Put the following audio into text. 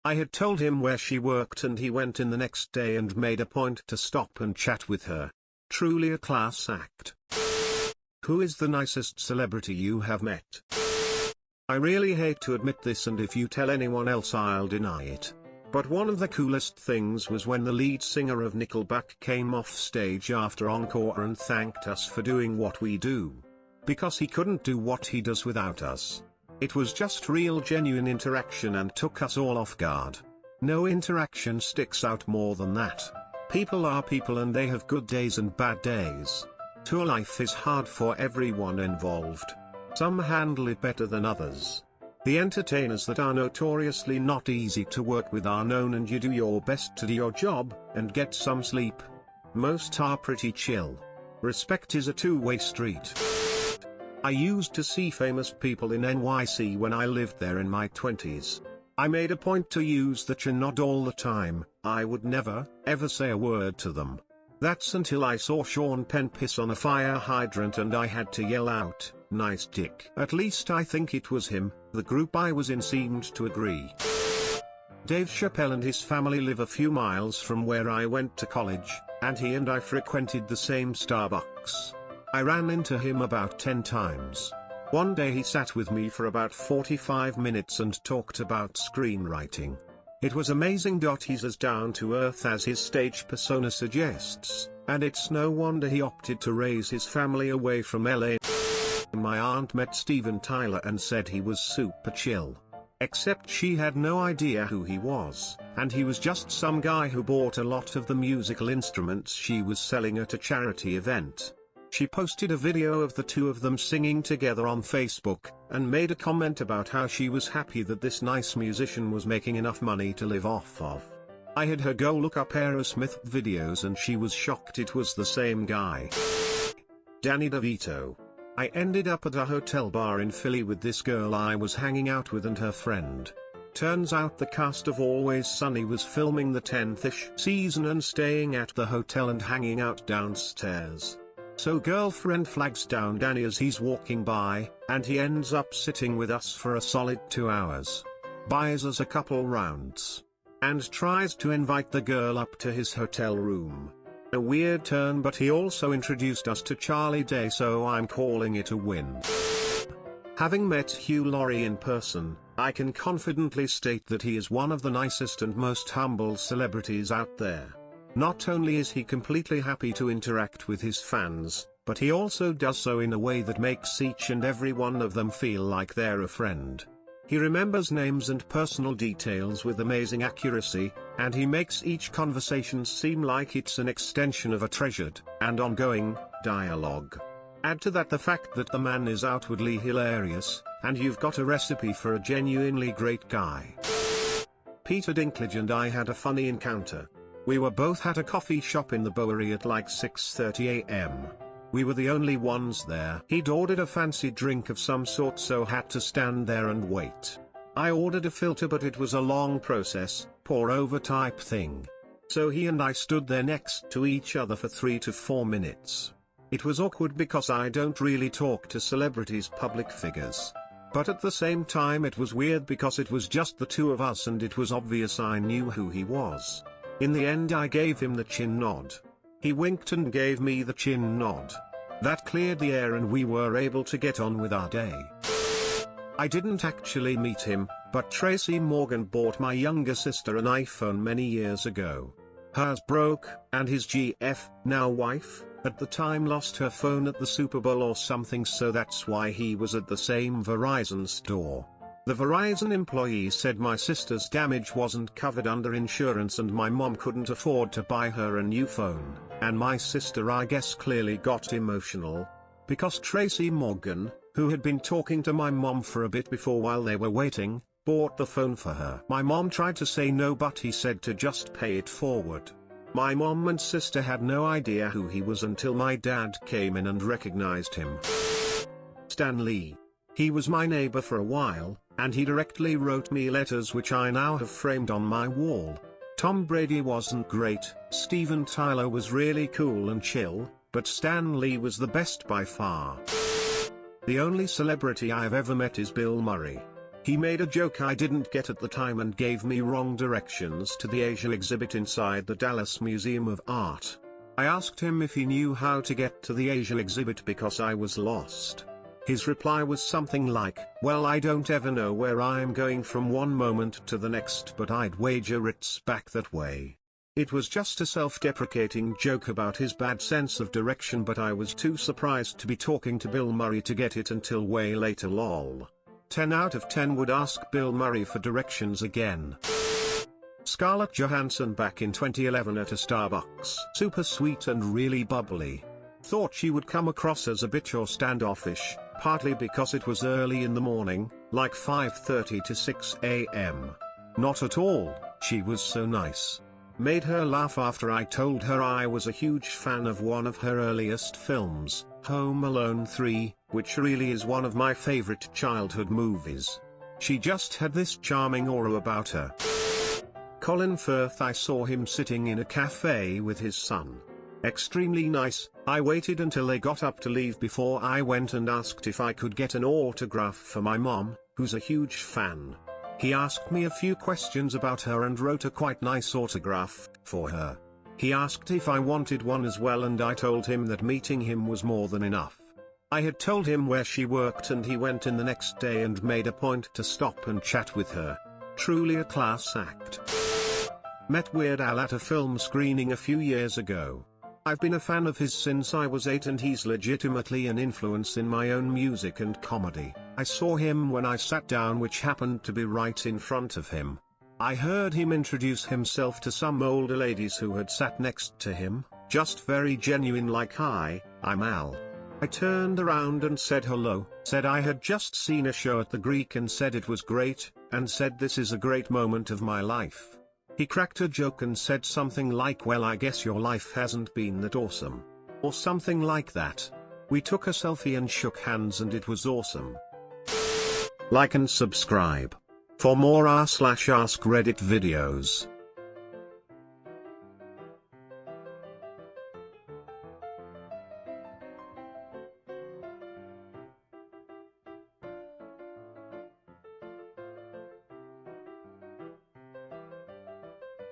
I had told him where she worked and he went in the next day and made a point to stop and chat with her. Truly a class act. Who is the nicest celebrity you have met? I really hate to admit this, and if you tell anyone else I'll deny it. But one of the coolest things was when the lead singer of Nickelback came off stage after encore and thanked us for doing what we do. Because he couldn't do what he does without us. It was just real genuine interaction and took us all off guard. No interaction sticks out more than that. People are people and they have good days and bad days. Tour life is hard for everyone involved. Some handle it better than others. The entertainers that are notoriously not easy to work with are known, and you do your best to do your job, and get some sleep. Most are pretty chill. Respect is a two-way street. I used to see famous people in NYC when I lived there in my 20s. I made a point to use the chin nod all the time. I would never, ever say a word to them. That's until I saw Sean Penn piss on a fire hydrant and I had to yell out, "Nice dick." At least I think it was him. The group I was in seemed to agree. Dave Chappelle and his family live a few miles from where I went to college, and he and I frequented the same Starbucks. I ran into him about 10 times. One day he sat with me for about 45 minutes and talked about screenwriting. It was amazing. He's as down to earth as his stage persona suggests, and it's no wonder he opted to raise his family away from LA. My aunt met Steven Tyler and said he was super chill. Except she had no idea who he was, and he was just some guy who bought a lot of the musical instruments she was selling at a charity event. She posted a video of the two of them singing together on Facebook, and made a comment about how she was happy that this nice musician was making enough money to live off of. I had her go look up Aerosmith videos and she was shocked it was the same guy. Danny DeVito. I ended up at a hotel bar in Philly with this girl I was hanging out with and her friend. Turns out the cast of Always Sunny was filming the 10th-ish season and staying at the hotel and hanging out downstairs. So girlfriend flags down Danny as he's walking by, and he ends up sitting with us for a solid 2 hours. Buys us a couple rounds. And tries to invite the girl up to his hotel room. A weird turn, but he also introduced us to Charlie Day, so I'm calling it a win. Having met Hugh Laurie in person, I can confidently state that he is one of the nicest and most humble celebrities out there. Not only is he completely happy to interact with his fans, but he also does so in a way that makes each and every one of them feel like they're a friend. He remembers names and personal details with amazing accuracy, and he makes each conversation seem like it's an extension of a treasured and ongoing dialogue. Add to that the fact that the man is outwardly hilarious, and you've got a recipe for a genuinely great guy. Peter Dinklage and I had a funny encounter. We were both at a coffee shop in the Bowery at like 6:30 a.m. We were the only ones there. He'd ordered a fancy drink of some sort, so had to stand there and wait. I ordered a filter, but it was a long process, pour over type thing. So he and I stood there next to each other for 3 to 4 minutes. It was awkward because I don't really talk to celebrities, public figures. But at the same time it was weird because it was just the two of us and it was obvious I knew who he was. In the end I gave him the chin nod. He winked and gave me the chin nod. That cleared the air and we were able to get on with our day. I didn't actually meet him, but Tracy Morgan bought my younger sister an iPhone many years ago. Hers broke, and his GF, now wife, at the time lost her phone at the Super Bowl or something, so that's why he was at the same Verizon store. The Verizon employee said my sister's damage wasn't covered under insurance and my mom couldn't afford to buy her a new phone, and my sister I guess clearly got emotional. Because Tracy Morgan, who had been talking to my mom for a bit before while they were waiting, bought the phone for her. My mom tried to say no, but he said to just pay it forward. My mom and sister had no idea who he was until my dad came in and recognized him. Stan Lee. He was my neighbor for a while, and he directly wrote me letters which I now have framed on my wall. Tom Brady wasn't great, Steven Tyler was really cool and chill, but Stan Lee was the best by far. The only celebrity I've ever met is Bill Murray. He made a joke I didn't get at the time and gave me wrong directions to the Asia exhibit inside the Dallas Museum of Art. I asked him if he knew how to get to the Asia exhibit because I was lost. His reply was something like, "Well, I don't ever know where I'm going from one moment to the next, but I'd wager it's back that way." It was just a self-deprecating joke about his bad sense of direction, but I was too surprised to be talking to Bill Murray to get it until way later. Lol. 10 out of 10 would ask Bill Murray for directions again. Scarlett Johansson back in 2011 at a Starbucks. Super sweet and really bubbly. Thought she would come across as a bitch or standoffish, partly because it was early in the morning, like 5:30 to 6 a.m. Not at all, she was so nice. Made her laugh after I told her I was a huge fan of one of her earliest films, Home Alone 3, which really is one of my favorite childhood movies. She just had this charming aura about her. Colin Firth, I saw him sitting in a cafe with his son. Extremely nice. I waited until they got up to leave before I went and asked if I could get an autograph for my mom, who's a huge fan. He asked me a few questions about her and wrote a quite nice autograph for her. He asked if I wanted one as well, and I told him that meeting him was more than enough. I had told him where she worked and he went in the next day and made a point to stop and chat with her. Truly a class act. Met Weird Al at a film screening a few years ago. I've been a fan of his since I was 8 and he's legitimately an influence in my own music and comedy. I saw him when I sat down, which happened to be right in front of him. I heard him introduce himself to some older ladies who had sat next to him, just very genuine, like, "Hi, I'm Al." I turned around and said hello, said I had just seen a show at the Greek and said it was great, and said this is a great moment of my life. He cracked a joke and said something like, "Well, I guess your life hasn't been that awesome." Or something like that. We took a selfie and shook hands and it was awesome. Like and subscribe for more r/ask Reddit videos.